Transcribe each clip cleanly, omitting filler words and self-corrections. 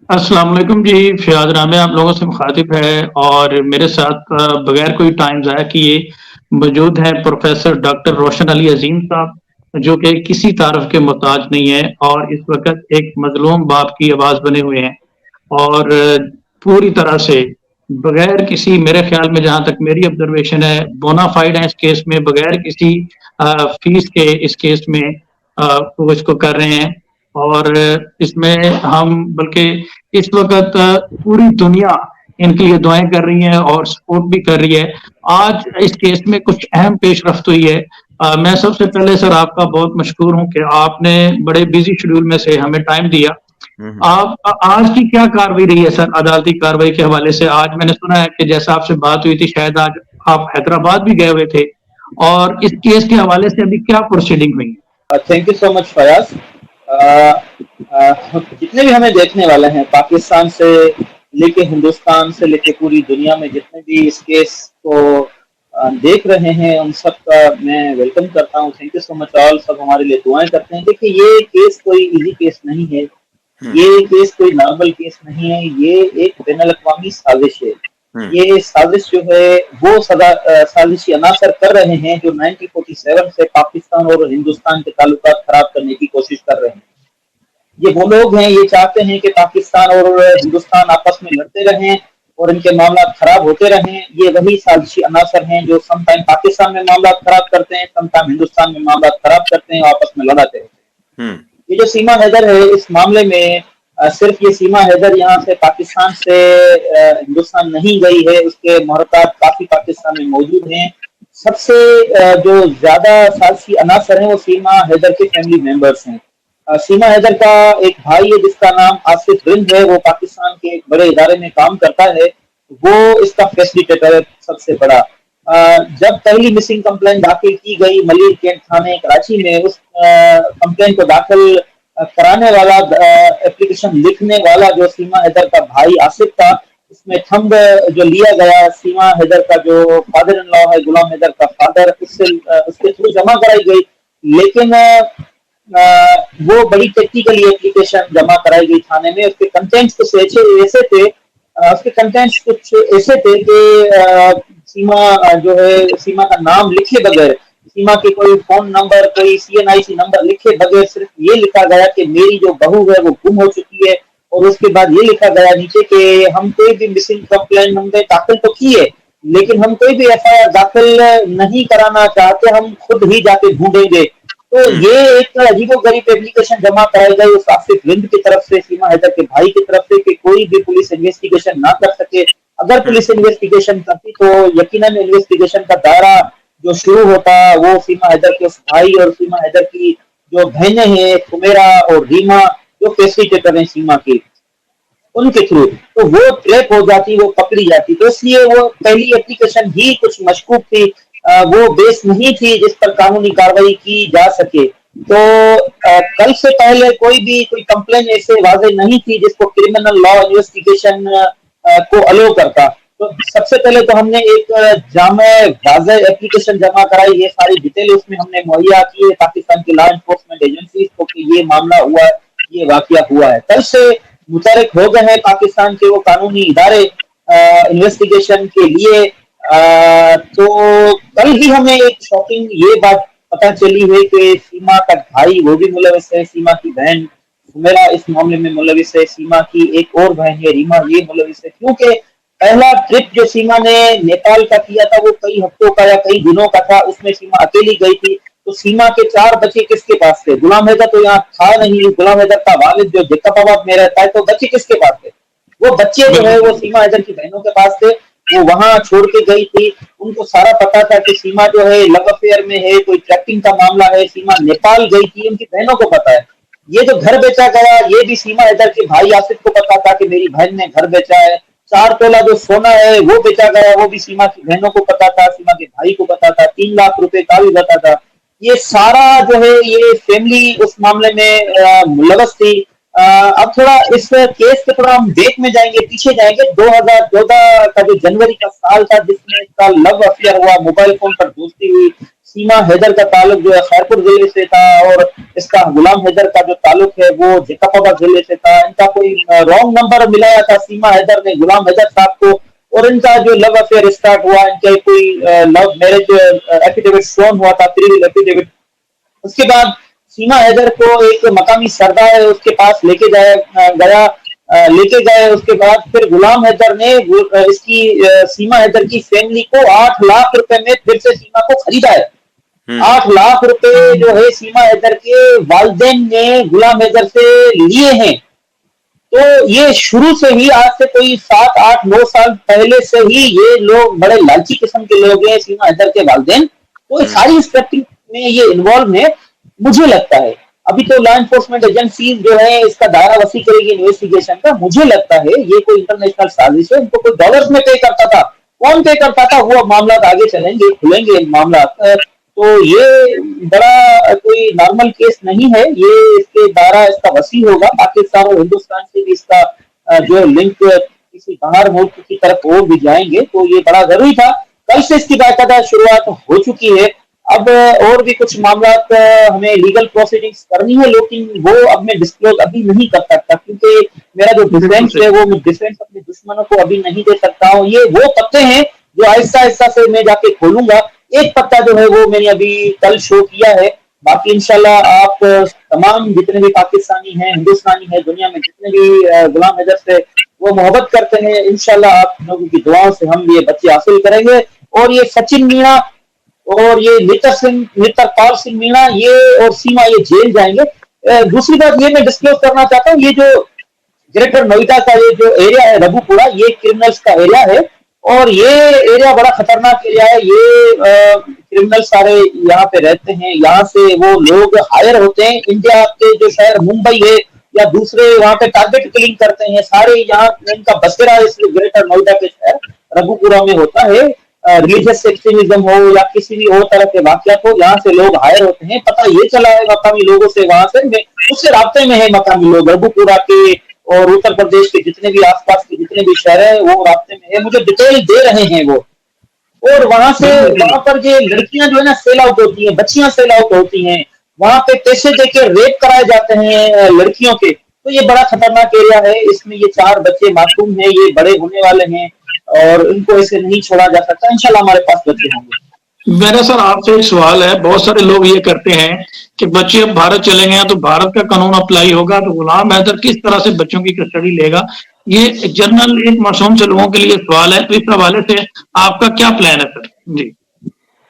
अस्सलाम वालेकुम जी, फ़ियाज़ रामे आप लोगों से मुख़ातिब है और मेरे साथ बगैर कोई टाइम ज़ाया किए मौजूद हैं प्रोफ़ेसर डॉक्टर रोशन अली अज़ीम साहब, जो कि किसी तारीफ़ के मोहताज नहीं है और इस वक़्त एक मज़लूम बाप की आवाज़ बने हुए हैं और पूरी तरह से बगैर किसी मेरे ख़्याल में जहाँ तक मेरी ऑब्ज़र्वेशन है, बोना फाइड है इस केस में बगैर किसी फ़ीस के इस केस में वो इसको कर रहे हैं और इसमें हम बल्कि इस वक़्त पूरी दुनिया इनके लिए दुआएँ कर रही है और सपोर्ट भी कर रही है। आज इस केस में कुछ अहम पेशरफ्त हुई है। मैं सबसे पहले सर आपका बहुत मशकूर हूँ कि आपने बड़े बिज़ी शेड्यूल में से हमें टाइम दिया। हुँ, हुँ। आप आज की क्या कार्रवाई रही है सर अदालती कार्रवाई के हवाले से? आज मैंने सुना है कि जैसा आपसे बात हुई थी शायद आज आप हैदराबाद भी गए हुए थे और इस केस के हवाले से अभी क्या प्रोसीडिंग हुई? Thank you so much Fayaz. जितने भी हमें देखने वाले हैं पाकिस्तान से लेके हिंदुस्तान से लेके पूरी दुनिया में जितने भी इस केस को देख रहे हैं उन सब का मैं वेलकम करता हूँ। Thank you so much all, सब हमारे लिए दुआएँ करते हैं। देखिए ये केस कोई ईज़ी केस नहीं है, हुँ। ये केस कोई नॉर्मल केस नहीं है, ये एक बैनुल-अक़वामी साज़िश है। हुँ। ये साज़िश जो है वो साज़िशी अनासर कर रहे हैं जो 1947 से पाकिस्तान और हिंदुस्तान के ताल्लुकात खराब करने की कोशिश कर रहे हैं। ये वो लोग हैं, ये चाहते हैं कि पाकिस्तान और हिंदुस्तान आपस में लड़ते रहें और इनके मामलात खराब होते रहें। ये वही साज़िशी अनासर हैं जो सम टाइम पाकिस्तान में मामलात खराब करते हैं, सम टाइम हिंदुस्तान में मामलात खराब करते हैं और आपस में लड़ाते रहते हैं। हुँ। ये जो सीमा हैदर है इस मामले में सिर्फ ये सीमा हैदर यहाँ से पाकिस्तान से हिंदुस्तान नहीं गई है, उसके मुहर्रकात काफ़ी पाकिस्तान में मौजूद हैं। सबसे जो ज़्यादा साज़िशी अनासर हैं वो सीमा हैदर के फैमिली मेंबर्स हैं। सीमा हैदर का एक भाई है जिसका नाम आसिफ रिंद है, वो पाकिस्तान के एक बड़े इदारे में काम करता है, वो इसका फैसिलिटेटर है सबसे बड़ा। जब पहली मिसिंग कंप्लेंट दाखिल की गई मलिर कैंट थाने कराची में, उस कंप्लेंट को दाखिल कराने वाला एप्लीकेशन लिखने वाला जो सीमा हैदर का भाई आसिफ था, इसमें थंब जो लिया गया सीमा हैदर का जो फादर इन लॉ है गुलाम हैदर का फादर, उसके थ्रू जमा कराई गई। लेकिन वो बड़ी टेक्निकली एप्लीकेशन जमा कराई गई थाने में। उसके कंटेंट्स कुछ ऐसे थे, उसके कंटेंट्स कुछ ऐसे थे कि सीमा जो है सीमा का नाम लिखे बगैर, सीमा के कोई फोन नंबर, कोई सीएनआईसी नंबर लिखे बगैर सिर्फ ये लिखा गया कि मेरी जो बहू है वो गुम हो चुकी है और उसके बाद ये लिखा गया नीचे कि हम कोई भी मिसिंग कंप्लेंट हमने दाखिल तो की है लेकिन हम कोई भी एफआईआर दाखिल नहीं कराना चाहते, हम खुद ही जाके ढूंढेंगे। तो ये एक अजीबोगरीब एप्लीकेशन जमा कराई गई उस आसिफ रिंद की तरफ से, सीमा हैदर के भाई की तरफ से, कि कोई भी पुलिस इन्वेस्टिगेशन ना कर सके। अगर पुलिस इन्वेस्टिगेशन करती तो यकीनन इन्वेस्टिगेशन का दायरा जो शुरू होता वो सीमा हैदर के उस भाई और सीमा हैदर की जो बहनें हैं हुमैरा और रीमा, जो फैसिलिटेटर हैं सीमा की, उनके थ्रू तो वो ट्रैप हो जाती, वो पकड़ी जाती। तो इसलिए वो पहली एप्लीकेशन ही कुछ मशकूक थी, वो बेस नहीं थी जिस पर कानूनी कार्रवाई की जा सके। तो कल से पहले कोई कंप्लेन ऐसे वाजे नहीं थी जिसको क्रिमिनल लॉ इन्वेस्टिगेशन को अलो करता। तो सबसे पहले तो हमने एक जामे वाज़ेह एप्लीकेशन जमा कराई, ये सारी डिटेल उसमें हमने मुहैया की है पाकिस्तान की लॉ एनफोर्समेंट एजेंसीज को कि ये मामला हुआ है, ये वाकया हुआ है। कल से मुतहरिक हो गए हैं पाकिस्तान के वो कानूनी इदारे इन्वेस्टिगेशन के लिए। तो कल ही हमें एक शॉकिंग ये बात पता चली है कि सीमा का भाई वो भी मुलविस है, सीमा की बहन हुमैरा इस मामले में मुलविस है, सीमा की एक और बहन है रीमा ये मुलविस है। क्योंकि पहला ट्रिप जो सीमा ने नेपाल का किया था वो कई हफ्तों का या कई दिनों का था, उसमें सीमा अकेली गई थी। तो सीमा के 4 बच्चे किसके पास थे? गुलाम हैदर तो यहाँ था नहीं, गुलाम हैदर का वालिद जो जैकबाबाद में रहता है, तो बच्चे किसके पास थे? वो बच्चे जो है वो सीमा हैदर की बहनों के पास थे, वो वहां छोड़ के गई थी। उनको सारा पता था कि सीमा जो है लव अफेयर में है, कोई ट्रैपिंग का मामला है, सीमा नेपाल गई थी, उनकी बहनों को पता है। ये जो घर बेचा गया ये भी सीमा हैदर के भाई आसिफ को पता था कि मेरी बहन ने घर बेचा है। 4 तोला जो सोना है वो बेचा गया, वो भी सीमा की बहनों को पता था, सीमा के भाई को पता था, 3 लाख रुपए का भी पता था। ये सारा जो है ये फैमिली उस मामले में मुलवस थी। अब थोड़ा इस केस के थोड़ा हम डेट में जाएंगे, पीछे जाएंगे। 2014 का जो जनवरी का साल था जिसमें इसका लव अफेयर हुआ, मोबाइल फोन पर दोस्ती हुई। सीमा हैदर का ताल्लुक जो है खैरपुर जिले से था और इसका गुलाम हैदर का जो ताल्लुक है वो जैकबाबाद जिले से था। इनका कोई रॉन्ग नंबर मिलाया था सीमा हैदर ने गुलाम हैदर साहब को, और इनका जो लव अफेयर स्टार्ट हुआ, इनका कोई लव मैरिज एफिडेविट शोन हुआ था, प्री एफिडेविट। उसके बाद सीमा हैदर को एक मकामी सरदार है उसके पास लेके लेके गए। उसके बाद फिर गुलाम हैदर ने इसकी सीमा हैदर की फैमिली को 8 लाख रुपए में फिर से सीमा को खरीदा है। 8 लाख रुपए जो है सीमा हैदर के वालिदैन ने गुलाम हैदर से लिए हैं। तो ये शुरू से ही, आज से कोई 7, 8, 9 साल पहले से ही ये लोग बड़े लालची किस्म के लोग हैं, सीमा हैदर के वालिदैन। तो सारी स्ट्रक्चर में ये इन्वॉल्व है। मुझे लगता है अभी तो लॉ एनफोर्समेंट एजेंसीज जो है इसका दायरा वसी करेगी इन्वेस्टिगेशन का। मुझे लगता है ये कोई इंटरनेशनल साजिश है, इनको कोई डॉलर्स में पे करता था, कौन पे करता था, वो मामला आगे चलेंगे, खुलेंगे मामला। तो ये बड़ा कोई नॉर्मल केस नहीं है, ये इसके दायरा इसका वसी होगा। पाकिस्तान और हिंदुस्तान से भी इसका जो लिंक किसी बाहर मुल्क की तरफ और भी जाएंगे, तो ये बड़ा जरूरी था। कल से इसकी बाकायदा शुरुआत हो चुकी है। अब और भी कुछ मामला हमें लीगल प्रोसीडिंग्स करनी है, लेकिन वो अब मैं डिस्क्लोज अभी नहीं कर सकता क्योंकि मेरा जो डिफेंस है वो मैं डिफेंस अपने दुश्मनों को अभी नहीं दे सकता हूँ। ये वो पत्ते हैं जो आहिस्ता आहिस्ता से मैं जाके खोलूंगा। एक पत्ता जो है वो मैंने अभी कल शो किया है। बाकी इंशाल्लाह आप तमाम जितने भी पाकिस्तानी हैं, हिंदुस्तानी हैं, दुनिया में जितने भी गुलाम हैदर से वो मोहब्बत करते हैं, इंशाल्लाह आप लोगों की दुआओं से हम ये बच्चे हासिल करेंगे। और ये सचिन मीणा और ये नेत्रपाल सिंह मीणा ये और सीमा ये जेल जाएंगे। दूसरी बात ये मैं डिस्क्लोज करना चाहता हूँ, ये जो ग्रेटर नोएडा का ये जो एरिया है रघुपुरा, ये क्रिमिनल्स का एरिया है और ये एरिया बड़ा खतरनाक एरिया है। ये क्रिमिनल सारे यहाँ पे रहते हैं, यहाँ से वो लोग हायर होते हैं। इंडिया के जो शहर मुंबई है या दूसरे वहां पे टारगेट किलिंग करते हैं, सारे यहाँ इनका बसेरा इस ग्रेटर नोएडा के शहर रघुपुरा में होता है। रिलीजियस एक्सट्रीमिज्म हो या किसी भी और तरह के वाकयात हो, यहाँ से लोग हायर होते हैं। पता ये चला है मकामी लोगों से, वहां से उससे राब्ते में है मकामी लोग रघुपुरा के और उत्तर प्रदेश के जितने भी आसपास के जितने भी शहर है वो राब्ते में है, मुझे डिटेल दे रहे हैं वो। और वहां से वहां पर जो लड़कियां जो है ना सेल आउट होती हैं, बच्चियां सेल आउट होती हैं, वहां पे पैसे देके रेप कराए जाते हैं लड़कियों के। तो ये बड़ा खतरनाक एरिया है। इसमें ये 4 बच्चे मासूम हैं, ये बड़े होने वाले हैं और इनको ऐसे नहीं छोड़ा जा सकता। इंशाल्लाह हमारे पास बच्चे होंगे। मेरा सर आपसे एक सवाल है, बहुत सारे लोग ये करते हैं कि बच्चे अब भारत चले गए तो भारत का कानून अप्लाई होगा, तो गुलाम हैदर किस तरह से बच्चों की कस्टडी लेगा? ये जनरल एक मासूम से लोगों के लिए सवाल है, तो इस हवाले से आपका क्या प्लान है सर? जी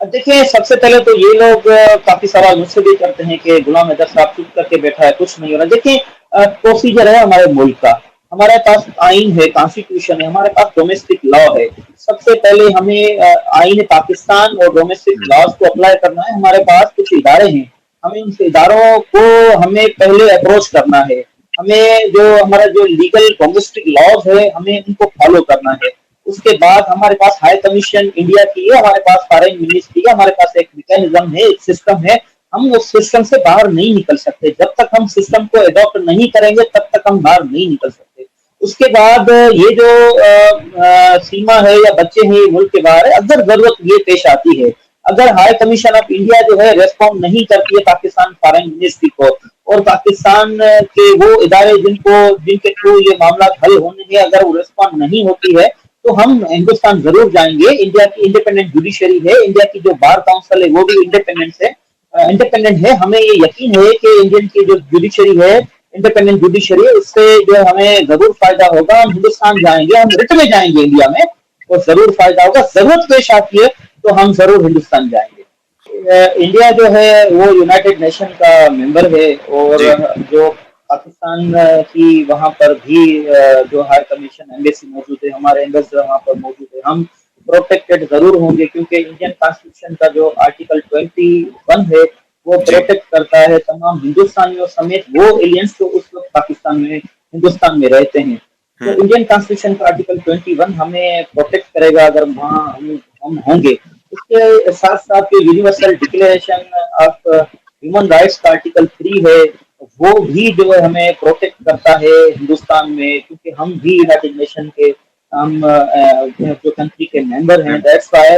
देखिए, सबसे पहले तो ये लोग काफी सवाल मुझसे भी करते हैं कि गुलाम हैदर साहब चुप करके बैठा है, कुछ नहीं हो रहा। देखिए, प्रोसीजर है हमारे मुल्क का, हमारे पास आइन है, कॉन्स्टिट्यूशन है, हमारे पास डोमेस्टिक लॉ है। सबसे पहले हमें आइन पाकिस्तान और डोमेस्टिक लॉज को अप्लाई करना है। हमारे पास कुछ इदारे हैं, हमें उन इदारों को हमें पहले अप्रोच करना है। हमें जो हमारा जो लीगल डोमेस्टिक लॉज है हमें उनको फॉलो करना है। उसके बाद हमारे पास हाई कमीशन इंडिया की है, हमारे पास फॉरेन मिनिस्ट्री है, हमारे पास एक मैकेनिज्म है, एक सिस्टम है। हम उस सिस्टम से बाहर नहीं निकल सकते। जब तक हम सिस्टम को अडॉप्ट नहीं करेंगे तब तक हम बाहर नहीं निकल सकते। उसके बाद ये जो सीमा है या बच्चे हैं मुल्क के बाहर है, अगर जरूरत ये पेश आती है, अगर हाई कमीशन ऑफ इंडिया जो है रेस्पॉन्ड नहीं करती है पाकिस्तान फॉरेन मिनिस्ट्री को और पाकिस्तान के वो इदारे जिनके थ्रू ये मामला हल होने हैं, अगर वो रेस्पॉन्ड नहीं होती है तो हम हिंदुस्तान जरूर जाएंगे। इंडिया की इंडिपेंडेंट जुडिशरी है, इंडिया की जो बार काउंसिल है वो भी इंडिपेंडेंट है। हमें ये यकीन है कि इंडियन की जो जुडिशरी है, इंडिपेंडेंट जुडिशरी, उससे जो हमें जरूर फायदा होगा। हम हिंदुस्तान जाएंगे, हम रिट में जाएंगे इंडिया में, तो जरूर फायदा होगा। जरूरत पेश आती है तो हम जरूर हिंदुस्तान जाएंगे। इंडिया जो है वो यूनाइटेड नेशन का मेंबर है और जो पाकिस्तान की वहां पर भी जो हाई कमीशन एम्बेसी मौजूद है, हमारे एम्बेसडर वहां पर मौजूद है, हम प्रोटेक्टेड जरूर होंगे क्योंकि इंडियन कॉन्स्टिट्यूशन का जो आर्टिकल 21 है वो प्रोटेक्ट करता है तमाम हिंदुस्तानियों समेत वो एलियंस जो उस वक्त हिंदुस्तान में रहते हैं। तो इंडियन कॉन्स्टिट्यूशन का आर्टिकल 21 हमें प्रोटेक्ट करेगा अगर वहाँ हम होंगे। इसके साथ साथ universal declaration of human rights का आर्टिकल 3 है, वो भी जो है हमें प्रोटेक्ट करता है हिंदुस्तान में, क्योंकि हम भी यूनाइटेड नेशन के हम जो कंट्री के मेंबर हैं। दैट्स व्हाई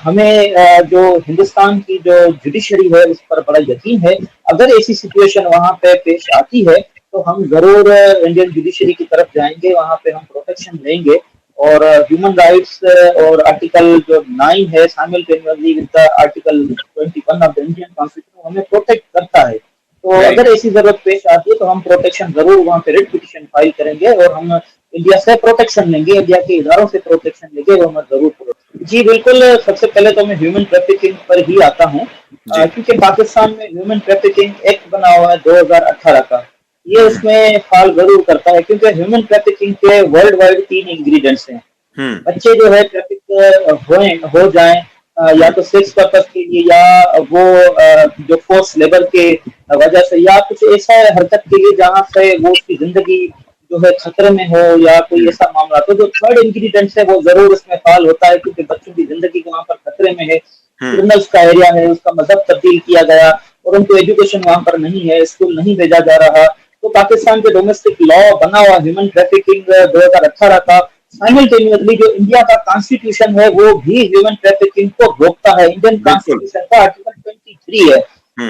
हमें जो हिंदुस्तान की जो जुडिशरी है उस पर बड़ा यकीन है। अगर ऐसी सिचुएशन वहां पे पेश आती है तो हम जरूर इंडियन जुडिशरी की तरफ जाएंगे, वहां पे हम प्रोटेक्शन लेंगे। और ह्यूमन राइट्स और आर्टिकल जो 9 है simultaneously with the article 21 of the Indian constitution हमें प्रोटेक्ट करता है। तो अगर ऐसी जरूरत पेश आती है तो हम प्रोटेक्शन जरूर वहां पे रिट पिटीशन फाइल करेंगे और हम इंडिया से प्रोटेक्शन लेंगे, इंडिया के इदारों से प्रोटेक्शन लेंगे, वो हम जरूर। जी बिल्कुल, सबसे पहले तो मैं ह्यूमन ट्रैफिकिंग पर ही आता हूँ, क्योंकि पाकिस्तान में ह्यूमन ट्रैफिकिंग एक्ट बना हुआ है 2018 का। ये उसमें फॉल जरूर करता है, क्योंकि ह्यूमन ट्रैफिकिंग के वर्ल्ड वाइड 3 इंग्रेडिएंट्स हैं। बच्चे जो है ट्रैफिक हो जाएं, या तो सेक्स पर्पस के लिए, या वो जो फोर्स लेबर के वजह से, या कुछ ऐसा हरकत के लिए जहाँ से वो उसकी जिंदगी जो है खतरे में हो, या कोई ऐसा मामला। तो जो थर्ड इंग्रेडिएंट है वो जरूर इसमें फॉल होता है, क्योंकि बच्चों की जिंदगी वहां पर खतरे में है, क्रिमिनल्स का एरिया है, उसका मजहब तब्दील किया गया और उनको एजुकेशन वहां पर नहीं है, स्कूल नहीं भेजा जा रहा। तो पाकिस्तान के डोमेस्टिक लॉ बना हुआ ह्यूमन ट्रैफिकिंग 2018 का, साइमल्टेनियसली जो इंडिया का कॉन्स्टिट्यूशन है वो भी ह्यूमन ट्रैफिकिंग को रोकता है। इंडियन कॉन्स्टिट्यूशन का आर्टिकल 23 है,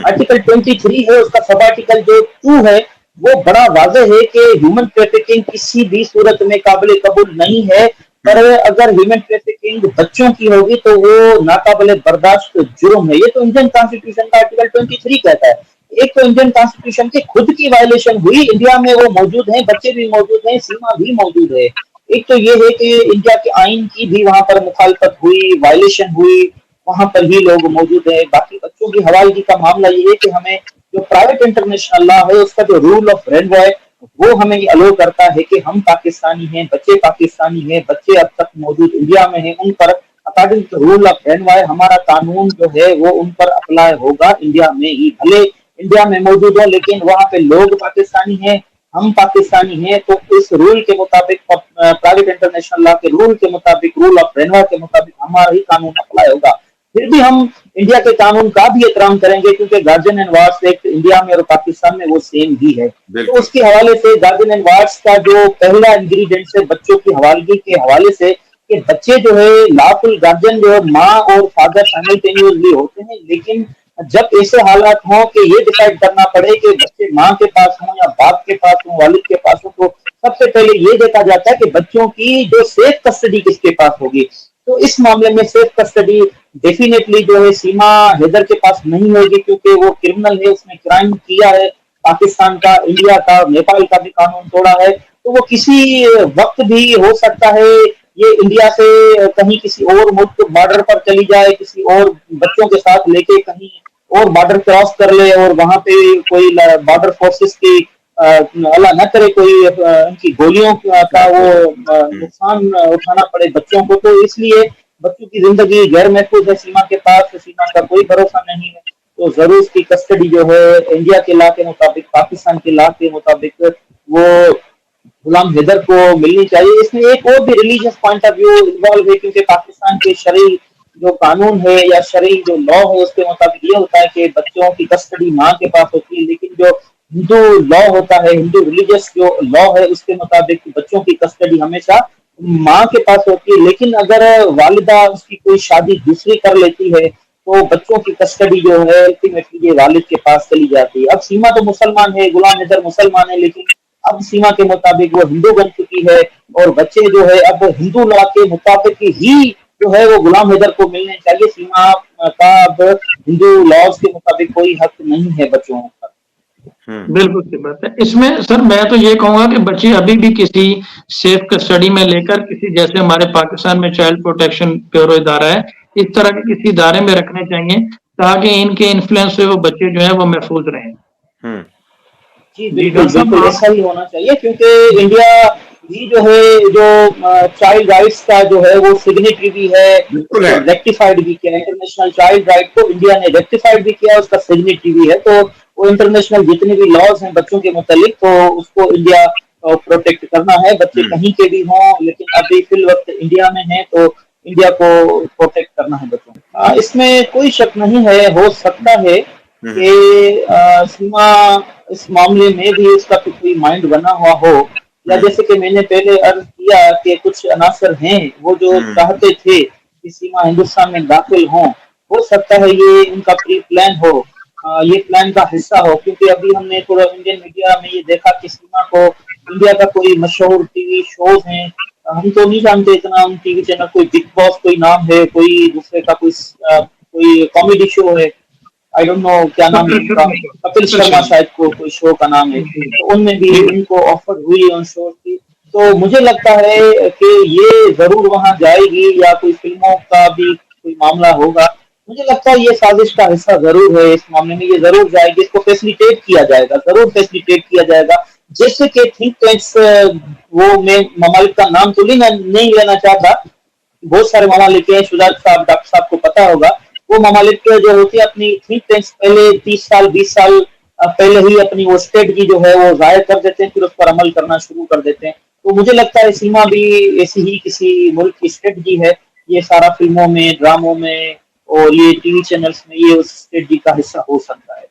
आर्टिकल 23 है, उसका सब आर्टिकल जो 2 है वो बड़ा वाज़ेह है कि ह्यूमन ट्रैफिकिंग किसी भी सूरत में काबिल कबूल नहीं है। पर अगर ह्यूमन ट्रैफिकिंग बच्चों की होगी तो वो नाकाबिले बर्दाश्त जुर्म है। ये तो इंडियन कॉन्स्टिट्यूशन का आर्टिकल 23 कहता है। एक तो इंडियन कॉन्स्टिट्यूशन की खुद की वायलेशन हुई, इंडिया में वो मौजूद है, बच्चे भी मौजूद हैं, सीमा भी मौजूद है। एक तो ये है कि इंडिया के आइन की भी वहां पर मुखालफत हुई, वायलेशन हुई, वहां पर भी लोग मौजूद है। बाकी बच्चों की हवालगी का मामला ये है कि हमें जो प्राइवेट इंटरनेशनल लॉ है उसका जो रूल ऑफ रेनवॉय वो हमें अलो करता है कि हम पाकिस्तानी हैं, बच्चे पाकिस्तानी हैं, बच्चे अब तक मौजूद इंडिया में हैं, उन पर अकॉर्डिंग टू रूल ऑफ रेनवॉय हमारा कानून जो है वो उन पर अप्लाई होगा इंडिया में ही। भले इंडिया में मौजूद हो लेकिन वहां पे लोग पाकिस्तानी हैं, हम पाकिस्तानी हैं, तो इस रूल के मुताबिक, प्राइवेट इंटरनेशनल लॉ के रूल के मुताबिक, रूल ऑफ रेनवॉय के मुताबिक हमारा ही कानून अप्लाई होगा। फिर भी हम इंडिया के कानून का भी एहतराम करेंगे, क्योंकि guardian and wards act India में और पाकिस्तान में वो सेम ही है। तो उसके हवाले से गार्जियन एंड वार्ड्स का जो पहला इंग्रेडिएंट है बच्चों की हवालगी के हवाले से, कि बच्चे जो है लॉफुल गार्जियन जो है माँ और फादर साइमल्टेनियसली होते हैं, लेकिन जब ऐसे हालात हों कि ये डिसाइड करना पड़े कि बच्चे माँ के पास हों या बाप के पास हों, वालिद के पास हो, तो सबसे पहले ये देखा जाता है कि बच्चों की जो सेफ कस्टडी किसके पास होगी। तो इस मामले में सेफ कस्टडी डेफिनेटली जो है सीमा हैदर के पास नहीं होगी, क्योंकि वो क्रिमिनल है, उसने क्राइम किया है, पाकिस्तान का, इंडिया का, नेपाल का भी कानून तोड़ा है। तो वो किसी वक्त भी हो सकता है ये इंडिया से कहीं किसी और मुल्क बॉर्डर पर चली जाए, किसी और बच्चों के साथ लेके कहीं और बॉर्डर क्रॉस कर ले और वहां पे कोई बॉर्डर फोर्सेस की अल्लाह न करे कोई उनकी गोलियों का वो नुकसान उठाना पड़े बच्चों को। तो इसलिए बच्चों की जिंदगी गैर महफूज है सीमा के पास, सीमा का कोई भरोसा नहीं है। तो जरूर उसकी कस्टडी जो है इंडिया के लॉ के मुताबिक, पाकिस्तान के लॉ के मुताबिक वो गुलाम हैदर को मिलनी चाहिए। इसमें एक और भी religious point of view involve है, क्योंकि पाकिस्तान के शरई जो कानून है या शरई जो लॉ है उसके मुताबिक ये होता है कि बच्चों की कस्टडी माँ के पास होती है, लेकिन जो हिंदू लॉ होता है, हिंदू रिलीजियस जो लॉ है उसके मुताबिक बच्चों की कस्टडी हमेशा माँ के पास होती है। लेकिन अगर वालिदा उसकी कोई शादी दूसरी कर लेती है तो बच्चों की कस्टडी जो है अल्टीमेटली ये वालिद के पास चली जाती है। अब सीमा तो मुसलमान है, गुलाम हैदर मुसलमान है, लेकिन अब सीमा के मुताबिक वो हिंदू बन चुकी है और बच्चे जो है अब हिंदू लॉ के मुताबिक ही जो है वो गुलाम हैदर को मिलने चाहिए। सीमा का अब हिंदू लॉज के मुताबिक कोई हक नहीं है बच्चों पर। बिल्कुल सही बात है। इसमें सर मैं तो ये कहूंगा कि बच्चे अभी भी किसी सेफ कस्टडी में लेकर, किसी जैसे हमारे पाकिस्तान में चाइल्ड प्रोटेक्शन ब्यूरो इदारा है, इस तरह के किसी इदारे में रखने चाहिए, ताकि इनके इन्फ्लुएंस से वो बच्चे जो है वो महफूज रहें। जी बिल्कुल बिल्कुल ऐसा ही होना चाहिए, क्योंकि इंडिया भी जो है जो चाइल्ड राइट्स का जो है वो सिग्नेटरी भी है, रेक्टिफाइड भी किया इंटरनेशनल चाइल्ड राइट को, इंडिया ने रेक्टिफाइड भी किया, उसका सिग्नेटरी भी है। तो वो इंटरनेशनल जितने भी लॉज हैं बच्चों के मुतालिक, तो उसको इंडिया प्रोटेक्ट करना है। बच्चे कहीं के भी हों, लेकिन अभी फिल वक्त इंडिया में है तो इंडिया को प्रोटेक्ट करना है बच्चों। इसमें कोई शक नहीं है, हो सकता है कि सीमा इस मामले में भी उसका कोई माइंड बना हुआ हो, या जैसे कि मैंने पहले अर्ज किया कि कुछ अनासर हैं वो जो चाहते थे कि सीमा हिंदुस्तान में दाखिल हों, हो सकता है ये उनका प्री प्लान हो, ये प्लान का हिस्सा हो, क्योंकि अभी हमने थोड़ा इंडियन मीडिया में ये देखा कि सीमा को इंडिया का कोई मशहूर टीवी शोज हैं, हम तो नहीं जानते इतना उन टीवी चैनल, कोई बिग बॉस कोई नाम है, कोई दूसरे का कोई कॉमेडी शो है, आई डोंट नो क्या नाम है उनका, कपिल शर्मा शायद कोई शो का नाम है, तो उनमें भी उनको ऑफर हुई उन शो की। तो मुझे लगता है कि ये जरूर वहां जाएगी, या कोई फिल्मों का भी कोई मामला होगा, मुझे लगता है ये साजिश का हिस्सा जरूर है, इस मामले में ये जरूर जाएगी, इसको फैसिलिटेट किया जाएगा, जरूर फैसिलिटेट किया जाएगा। जैसे कि थिंक टैंक्स, वो मैं ममालिक का नाम तो नहीं लेना चाहता, बहुत सारे ममालिक हैं, शुजात साहब डॉक्टर साहब को पता होगा, वो ममालिक जो होती है अपनी थिंक टैंक्स पहले 30 साल 20 साल पहले ही अपनी वो स्ट्रेटजी जो है वो जाहिर कर देते हैं, फिर उस पर अमल करना शुरू कर देते हैं। तो मुझे लगता है सीमा भी ऐसी ही किसी मुल्क की स्ट्रेटजी है, ये सारा फिल्मों में, ड्रामों में और ये टीवी चैनल्स में ये उस स्ट्रेटजी का हिस्सा हो सकता है।